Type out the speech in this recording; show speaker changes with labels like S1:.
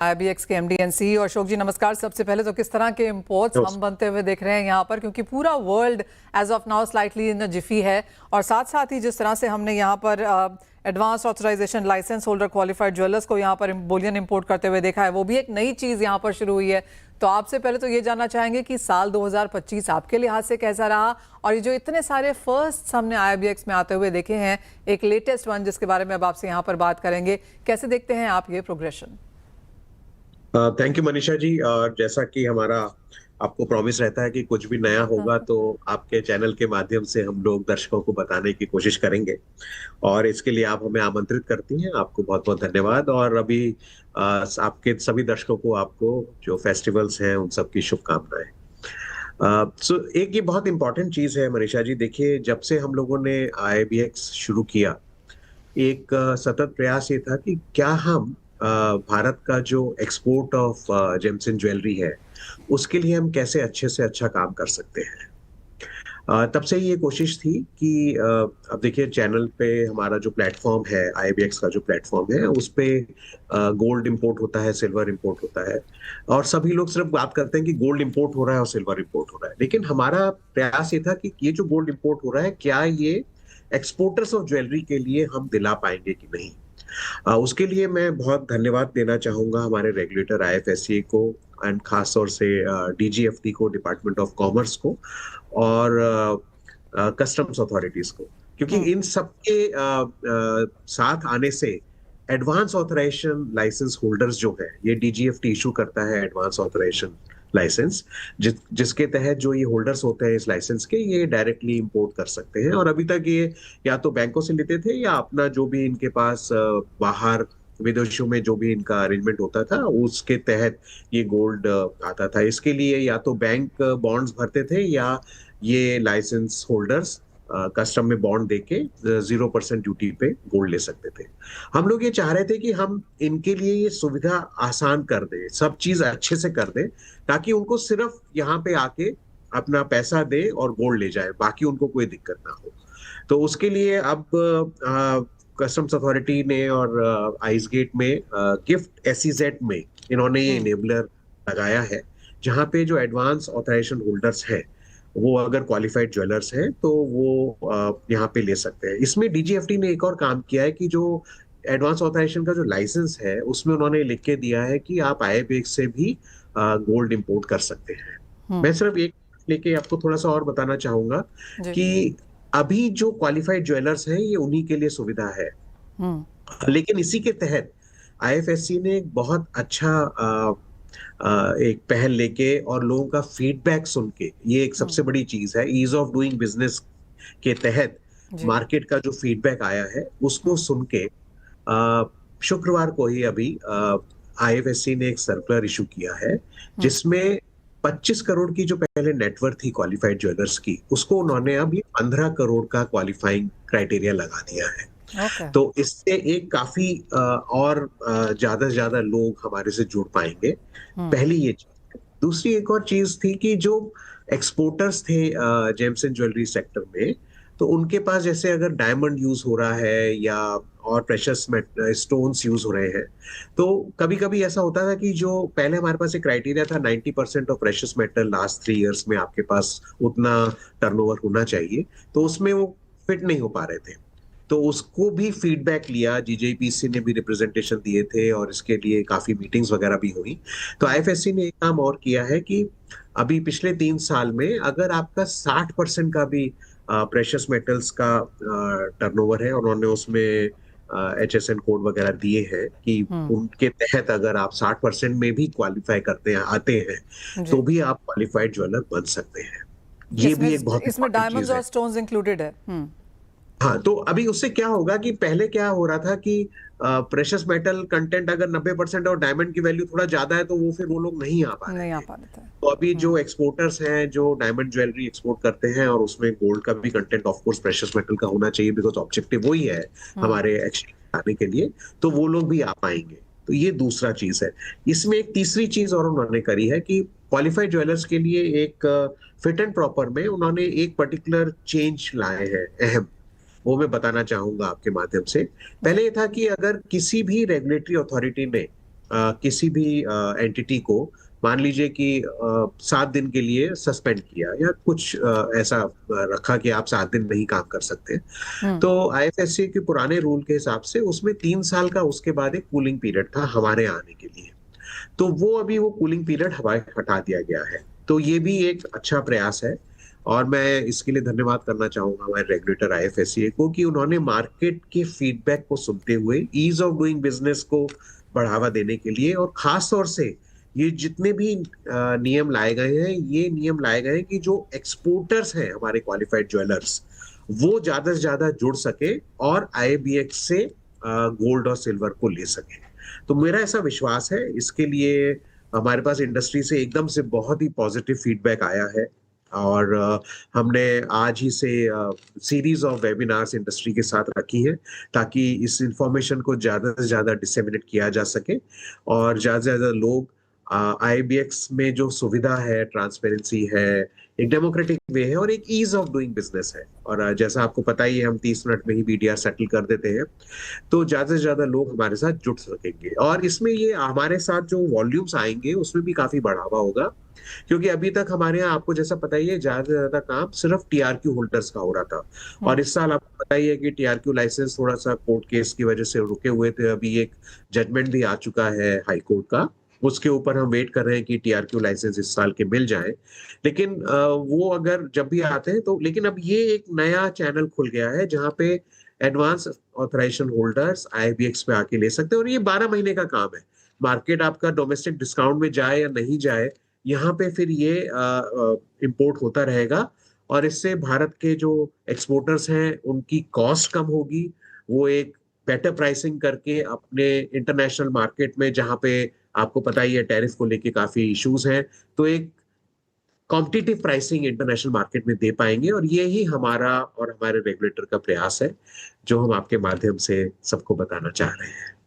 S1: IBX के MD and CEO Ashok जी नमस्कार। सबसे पहले तो किस तरह के इंपोर्ट्स हम बनते हुए देख रहे हैं यहाँ पर, क्योंकि पूरा world as of now slightly in jiffy है, और साथ साथ ही जिस तरह से हमने यहाँ पर advance authorisation licence holder qualified jewellers को यहाँ पर बुलियन इंपोर्ट करते हुए देखा है, वो भी एक नई चीज़ यहाँ पर शुरू हुई है। तो आपसे पहले तो ये जानना चाहेंगे कि साल 2025 आपके लिहाज से कैसा रहा, और ये जो इतने सारे फर्स्ट हमने IBX में आते हुए देखे हैं, एक लेटेस्ट वन जिसके बारे में अब आपसे यहाँ पर बात करेंगे, कैसे देखते हैं आप ये progression?
S2: Thank you Manisha ji. और जैसा कि हमारा आपको प्रॉमिस रहता है कि कुछ भी नया होगा तो आपके चैनल के माध्यम से हम लोग दर्शकों को बताने की कोशिश करेंगे, और इसके लिए आप हमें आमंत्रित करती हैं, आपको बहुत बहुत धन्यवाद। और अभी आपके सभी दर्शकों को आपको जो फेस्टिवल्स हैं उन सब की शुभकामनाएं। एक ये बहुत इंपॉर्टेंट चीज है मनीषा जी। देखिए, जब से हम लोगों ने IBX शुरू किया, एक सतत प्रयास ये था कि क्या हम भारत का जो export of James and jewellery है उसके लिए हम कैसे अच्छे से अच्छा काम कर सकते हैं। तब से ये कोशिश थी कि अब देखिए, चैनल पे हमारा जो प्लेटफॉर्म है, IBX का जो प्लेटफॉर्म है, उस पे गोल्ड इंपोर्ट होता है, सिल्वर इंपोर्ट होता है, और सभी लोग सिर्फ बात करते हैं कि गोल्ड इंपोर्ट हो रहा है और सिल्वर इंपोर्ट हो रहा है। लेकिन हमारा प्रयास ये था कि ये जो गोल्ड इंपोर्ट हो रहा है, क्या ये एक्सपोर्टर्स ऑफ ज्वेलरी के लिए हम दिला पाएंगे कि नहीं। उसके लिए मैं बहुत धन्यवाद देना चाहूंगा हमारे रेगुलेटर IFSCA को, एंड खास तौर से DGFT को, डिपार्टमेंट ऑफ कॉमर्स को, और कस्टम्स अथॉरिटीज को, क्योंकि इन सबके साथ आने से एडवांस ऑथराइजेशन लाइसेंस होल्डर्स जो है, ये DGFT इशू करता है एडवांस ऑथराइजेशन लाइसेंस, जिसके तहत जो ये होल्डर्स होते हैं इस लाइसेंस के, ये डायरेक्टली इंपोर्ट कर सकते हैं। और अभी तक ये या तो बैंकों से लेते थे या अपना जो भी इनके पास बाहर विदेशों में जो भी इनका अरेंजमेंट होता था उसके तहत ये गोल्ड आता था। इसके लिए या तो बैंक बॉन्ड्स भरते थे या ये लाइसेंस होल्डर्स कस्टम में बॉन्ड देके 0% ड्यूटी पे गोल्ड ले सकते थे। हम लोग ये चाह रहे थे कि हम इनके लिए ये सुविधा आसान कर दें, सब चीज अच्छे से कर दें, ताकि उनको सिर्फ यहाँ पे आके अपना पैसा दे और गोल्ड ले जाए, बाकी उनको कोई दिक्कत ना हो। तो उसके लिए अब कस्टम्स अथॉरिटी ने और आइस गेट में गिफ्ट SEZ में इन्होंने ये इनेबलर लगाया है, जहाँ पे जो एडवांस ऑथराइजेशन होल्डर्स हैं वो अगर क्वालिफाइड ज्वेलर्स हैं तो वो यहाँ पे ले सकते हैं। इसमें DGFT ने एक और काम किया है कि जो एडवांस ऑथराइजेशन का जो लाइसेंस है उसमें उन्होंने लिख के दिया है कि आप IBX से भी गोल्ड इंपोर्ट कर सकते हैं। मैं सिर्फ एक लेके आपको थोड़ा सा और बताना चाहूंगा कि अभी जो क्वालिफाइड ज्वेलर्स हैं ये उन्हीं के लिए सुविधा है, लेकिन इसी के तहत IFSC ने एक बहुत अच्छा एक पहल लेके और लोगों का फीडबैक सुन के, ये एक सबसे बड़ी चीज है, ईज ऑफ डूइंग बिजनेस के तहत मार्केट का जो फीडबैक आया है उसको सुन के शुक्रवार को ही अभी IFSC ने एक सर्कुलर इशू किया है, जिसमें 25 करोड़ की जो पहले नेटवर्थ थी क्वालिफाइड ज्वेलर्स की, उसको उन्होंने अब ये 15 करोड़ का क्वालिफाइंग क्राइटेरिया लगा दिया है। तो इससे एक काफी और ज्यादा से ज्यादा लोग हमारे से जुड़ पाएंगे। पहली ये चीज। दूसरी एक और चीज थी कि जो एक्सपोर्टर्स थे जेम्स एंड ज्वेलरी सेक्टर में, तो उनके पास जैसे अगर डायमंड यूज हो रहा है या और प्रेशियस स्टोन्स यूज हो रहे हैं, तो कभी कभी ऐसा होता था कि जो पहले हमारे पास एक क्राइटेरिया था 90% of precious metal last 3 years में आपके पास उतना टर्नओवर होना चाहिए, तो उसमें वो फिट नहीं हो पा रहे थे। तो उसको भी फीडबैक लिया, GJPC ने भी रिप्रेजेंटेशन दिए थे और इसके लिए काफी मीटिंग्स वगैरह भी हुई। तो IFSC ने एक काम और किया है कि अभी पिछले 3 साल में अगर आपका 60% का भी प्रेशियस मेटल्स का टर्नओवर है, उन्होंने उसमें HSN कोड वगैरह दिए हैं कि उनके तहत अगर आप 60% में भी क्वालिफाई करते हैं, आते हैं, तो भी आप क्वालिफाइड ज्वेलर बन सकते हैं। ये भी एक बहुत
S1: इसमें डायमंड्स और स्टोन्स इंक्लूडेड है।
S2: हाँ, तो अभी उससे क्या होगा कि पहले क्या हो रहा था कि प्रेशियस मेटल कंटेंट अगर 90% और डायमंड की वैल्यू थोड़ा ज्यादा है तो वो फिर वो लोग नहीं आ पा रहे थे। तो अभी जो एक्सपोर्टर्स हैं जो डायमंड ज्वेलरी एक्सपोर्ट करते हैं, और उसमें गोल्ड का भी content of course precious metal का होना चाहिए, बिकॉज ऑब्जेक्टिव वही है हमारे एक्सचेंज आने के लिए, तो वो लोग भी आ पाएंगे। तो ये दूसरा चीज है। इसमें एक तीसरी चीज और उन्होंने करी है कि क्वालिफाइड ज्वेलर्स के लिए एक फिट एंड प्रॉपर में उन्होंने एक पर्टिकुलर चेंज लाए हैं अहम, वो मैं बताना चाहूंगा आपके माध्यम से। पहले ये था कि अगर किसी भी रेगुलेटरी अथॉरिटी ने किसी भी एंटिटी को मान लीजिए कि 7 दिन के लिए सस्पेंड किया या कुछ ऐसा रखा कि आप 7 दिन नहीं काम कर सकते,
S1: हम्म।
S2: तो आईएफएससी के पुराने रूल के हिसाब से उसमें 3 साल का उसके बाद एक कूलिंग पीरियड था हमारे आने के लिए। तो वो कूलिंग पीरियड हटा दिया गया है। तो ये भी एक अच्छा प्रयास है और मैं इसके लिए धन्यवाद करना चाहूंगा हमारे रेगुलेटर आईएफएससीए को कि उन्होंने मार्केट के फीडबैक को सुनते हुए ईज ऑफ डूइंग बिजनेस को बढ़ावा देने के लिए और खास तौर से ये जितने भी नियम लाए गए हैं, ये नियम लाए गए हैं कि जो एक्सपोर्टर्स हैं हमारे क्वालिफाइड ज्वेलर्स, वो ज्यादा से ज्यादा जुड़ सके और आईबीएक्स से गोल्ड और सिल्वर को ले सके। तो मेरा ऐसा विश्वास है, इसके लिए हमारे पास इंडस्ट्री से एकदम से बहुत ही पॉजिटिव फीडबैक आया है और हमने आज ही से सीरीज ऑफ वेबिनार्स इंडस्ट्री के साथ रखी है ताकि इस इंफॉर्मेशन को ज्यादा से ज्यादा डिसेमिनेट किया जा सके और ज्यादा से ज्यादा लोग आईबीएक्स में जो सुविधा है, ट्रांसपेरेंसी है, एक डेमोक्रेटिक वे है और एक ईज ऑफ डूइंग बिजनेस है। और जैसा आपको पता ही है, हम 30 मिनट में ही बीडीआर सेटल कर देते हैं, तो ज्यादा से ज्यादा लोग हमारे साथ जुड़ सकेंगे और इसमें ये हमारे साथ जो वॉल्यूम्स आएंगे उसमें भी काफी बढ़ावा होगा, क्योंकि अभी तक हमारे यहाँ आपको जैसा पता ही है ज्यादा से ज्यादा काम सिर्फ टीआरक्यू होल्डर्स का हो रहा था और इस साल आपको पता ही है कि टीआरक्यू लाइसेंस थोड़ा सा कोर्ट केस की वजह से रुके हुए थे। अभी एक जजमेंट भी आ चुका है हाई कोर्ट का, उसके ऊपर हम वेट कर रहे हैं कि टीआरक्यू लाइसेंस इस साल के मिल जाए। लेकिन वो अगर जब भी आते हैं तो, लेकिन अब ये एक नया चैनल खुल गया है जहां पे एडवांस ऑथराइजेशन होल्डर्स आईबीएक्स पे आके ले सकते हैं और ये 12 महीने का काम है। मार्केट आपका डोमेस्टिक डिस्काउंट में जाए या नहीं जाए, यहाँ पे फिर ये इंपोर्ट होता रहेगा और इससे भारत के जो एक्सपोर्टर्स हैं उनकी कॉस्ट कम होगी। वो एक बेटर प्राइसिंग करके अपने इंटरनेशनल मार्केट में, जहां पे आपको पता ही है टैरिफ को लेके काफी इश्यूज हैं, तो एक कॉम्पिटिटिव प्राइसिंग इंटरनेशनल मार्केट में दे पाएंगे और ये ही हमारा और हमारे रेगुलेटर का प्रयास है जो हम आपके माध्यम से सबको बताना चाह रहे हैं।